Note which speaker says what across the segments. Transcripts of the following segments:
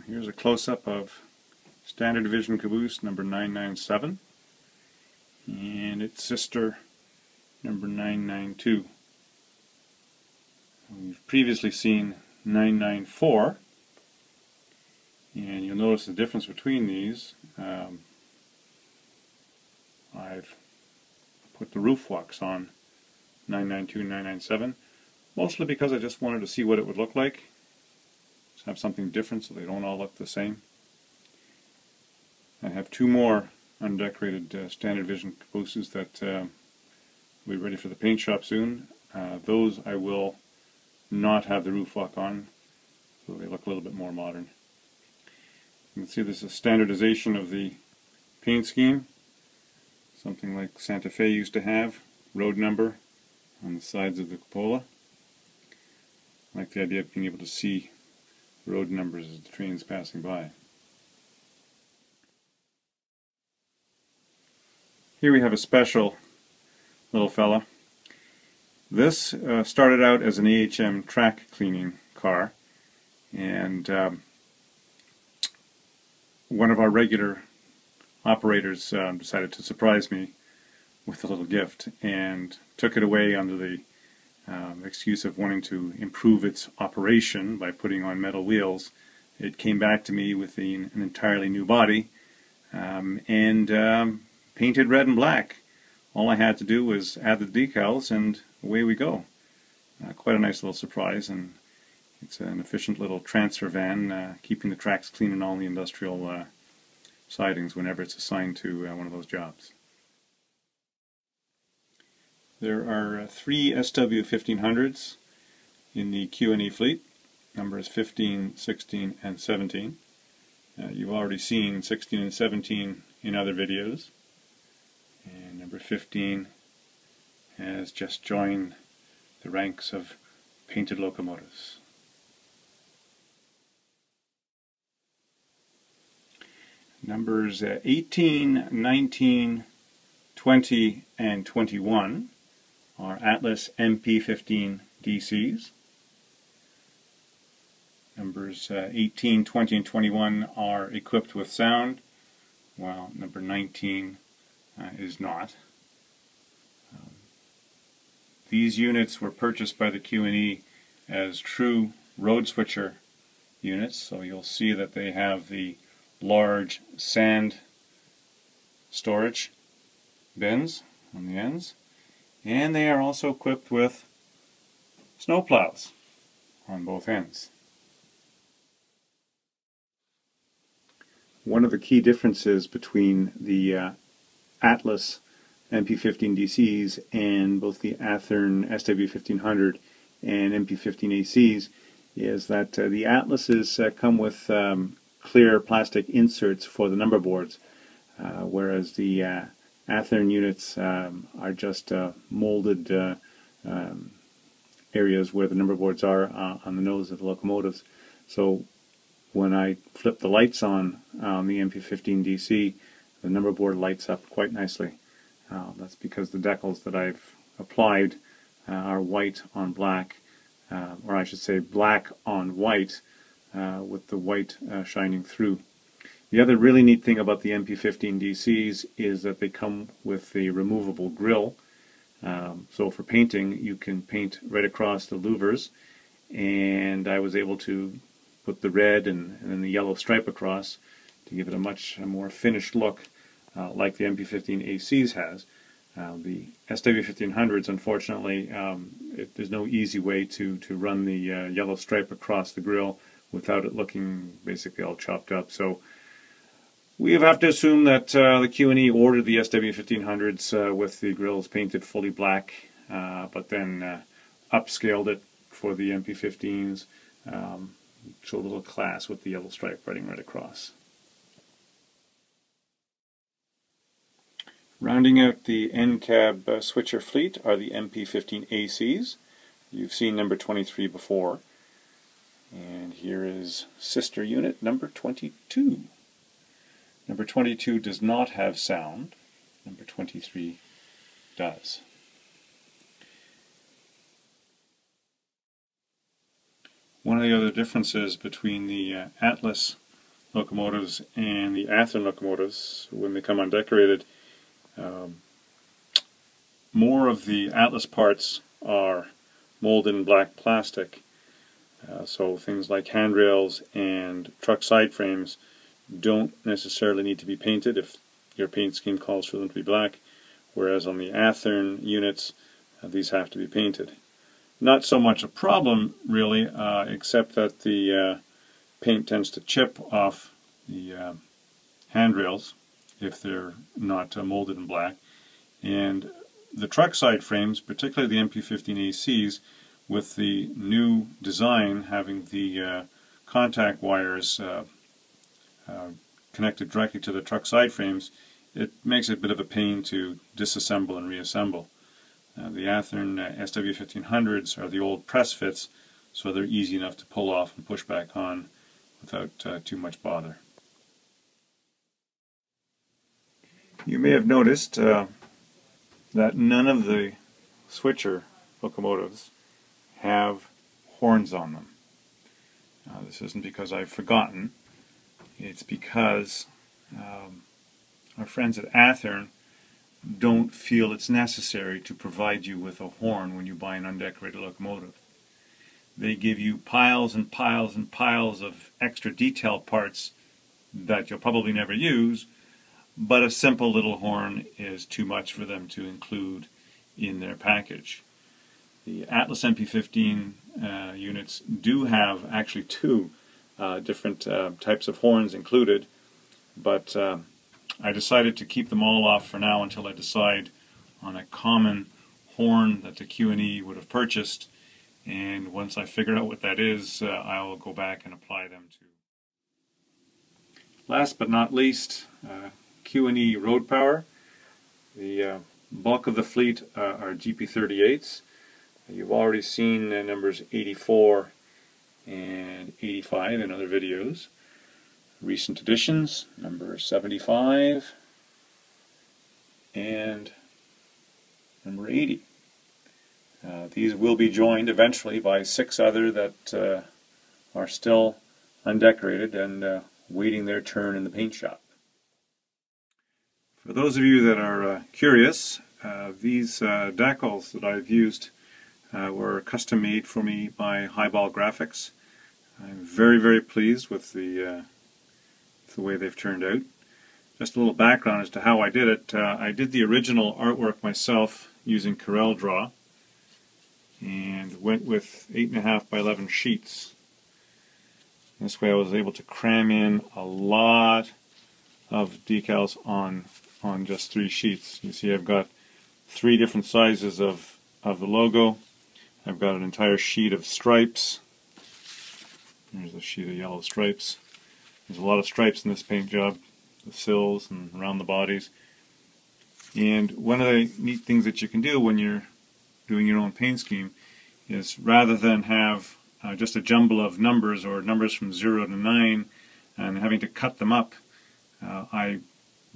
Speaker 1: Here's a close-up of standard division caboose number 997 and its sister number 992. We've previously seen 994, and you'll notice the difference between these. I've put the roof wax on 992 and 997, mostly because I just wanted to see what it would look like. Just have something different so they don't all look the same. I have two more undecorated standard division cabooses that will be ready for the paint shop soon. Those I will not have the roof wax on, so they look a little bit more modern. You can see there's a standardization of the paint scheme, something like Santa Fe used to have, road number on the sides of the cupola. I like the idea of being able to see road numbers as the train's passing by. Here we have a special little fella. This started out as an AHM track cleaning car, and one of our regular operators decided to surprise me with a little gift and took it away under the excuse of wanting to improve its operation by putting on metal wheels. It came back to me with an entirely new body and painted red and black. All I had to do was add the decals and away we go. Quite a nice little surprise, and it's an efficient little transfer van, keeping the tracks clean in all the industrial sidings whenever it's assigned to one of those jobs. There are 3 SW1500s in the Q&NE fleet, numbers 15, 16, and 17. You've already seen 16 and 17 in other videos, and number 15 has just joined the ranks of painted locomotives. Numbers 18, 19, 20, and 21 are Atlas MP15 DCs. Numbers 18, 20, and 21 are equipped with sound, while number 19 is not. These units were purchased by the Q&NE as true road switcher units, so you'll see that they have the large sand storage bins on the ends, and they are also equipped with snow plows on both ends. One of the key differences between the Atlas MP15 DCs and both the Athearn SW1500 and MP15 ACs is that the Atlases come with clear plastic inserts for the number boards, whereas the Athearn units are just molded areas where the number boards are on the nose of the locomotives. So when I flip the lights on the MP15 DC, the number board lights up quite nicely. That's because the decals that I've applied are white on black, or I should say black on white, with the white shining through. The other really neat thing about the MP15 DCs is that they come with the removable grill. So for painting, you can paint right across the louvers, and I was able to put the red and then the yellow stripe across to give it a much more finished look, like the MP15 ACs has. The SW1500s, unfortunately, there's no easy way to run the yellow stripe across the grill without it looking basically all chopped up. So we have to assume that the Q&NE ordered the SW1500s with the grills painted fully black, but then upscaled it for the MP15s, showed a little class with the yellow stripe running right across. Rounding out the NCAB switcher fleet are the MP15 ACs. You've seen number 23 before. And here is sister unit number 22. Number 22 does not have sound. Number 23 does. One of the other differences between the Atlas locomotives and the Athearn locomotives, when they come undecorated, more of the Atlas parts are molded in black plastic. So things like handrails and truck side frames don't necessarily need to be painted if your paint scheme calls for them to be black, whereas on the Athearn units, these have to be painted. Not so much a problem, really, except that the paint tends to chip off the handrails if they're not molded in black. And the truck side frames, particularly the MP15ACs, with the new design having the contact wires connected directly to the truck side frames, it makes it a bit of a pain to disassemble and reassemble. The Athearn SW1500s are the old press fits, so they're easy enough to pull off and push back on without too much bother. You may have noticed that none of the switcher locomotives have horns on them. This isn't because I've forgotten, it's because our friends at Athearn don't feel it's necessary to provide you with a horn when you buy an undecorated locomotive. They give you piles and piles and piles of extra detail parts that you'll probably never use, but a simple little horn is too much for them to include in their package. The Atlas MP15 units do have actually two different types of horns included, but I decided to keep them all off for now until I decide on a common horn that the Q&NE would have purchased, and once I figure out what that is, I will go back and apply them to. Last but not least, Q&NE road power. The bulk of the fleet are GP38s. You've already seen numbers 84 and 85 in other videos. Recent additions, number 75 and number 80. These will be joined eventually by 6 other that are still undecorated and waiting their turn in the paint shop. For those of you that are curious, these decals that I've used were custom made for me by Highball Graphics. I'm very, very pleased with the way they've turned out. Just a little background as to how I did it. I did the original artwork myself using CorelDRAW and went with 8.5 by 11 sheets. This way I was able to cram in a lot of decals on just 3 sheets. You see I've got 3 different sizes of the logo. I've got an entire sheet of stripes. There's a sheet of yellow stripes. There's a lot of stripes in this paint job, the sills and around the bodies. And one of the neat things that you can do when you're doing your own paint scheme is, rather than have just a jumble of numbers or numbers from 0 to 9 and having to cut them up, I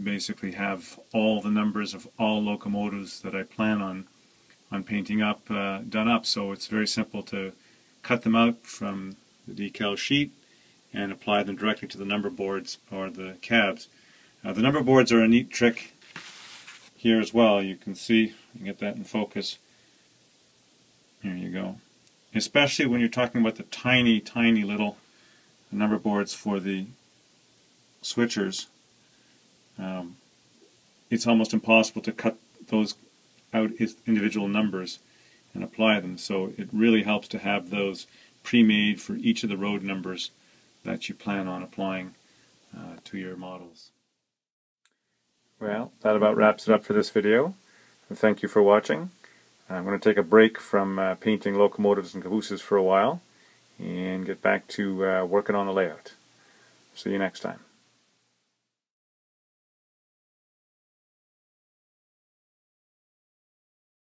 Speaker 1: basically have all the numbers of all locomotives that I plan on painting up done up. So it's very simple to cut them out from the decal sheet and apply them directly to the number boards or the cabs. The number boards are a neat trick here as well. You can see, you can get that in focus. There you go. Especially when you're talking about the tiny, tiny little number boards for the switchers. It's almost impossible to cut those out as individual numbers and apply them. So it really helps to have those pre-made for each of the road numbers that you plan on applying to your models. Well, that about wraps it up for this video. Thank you for watching. I'm going to take a break from painting locomotives and cabooses for a while and get back to working on the layout. See you next time.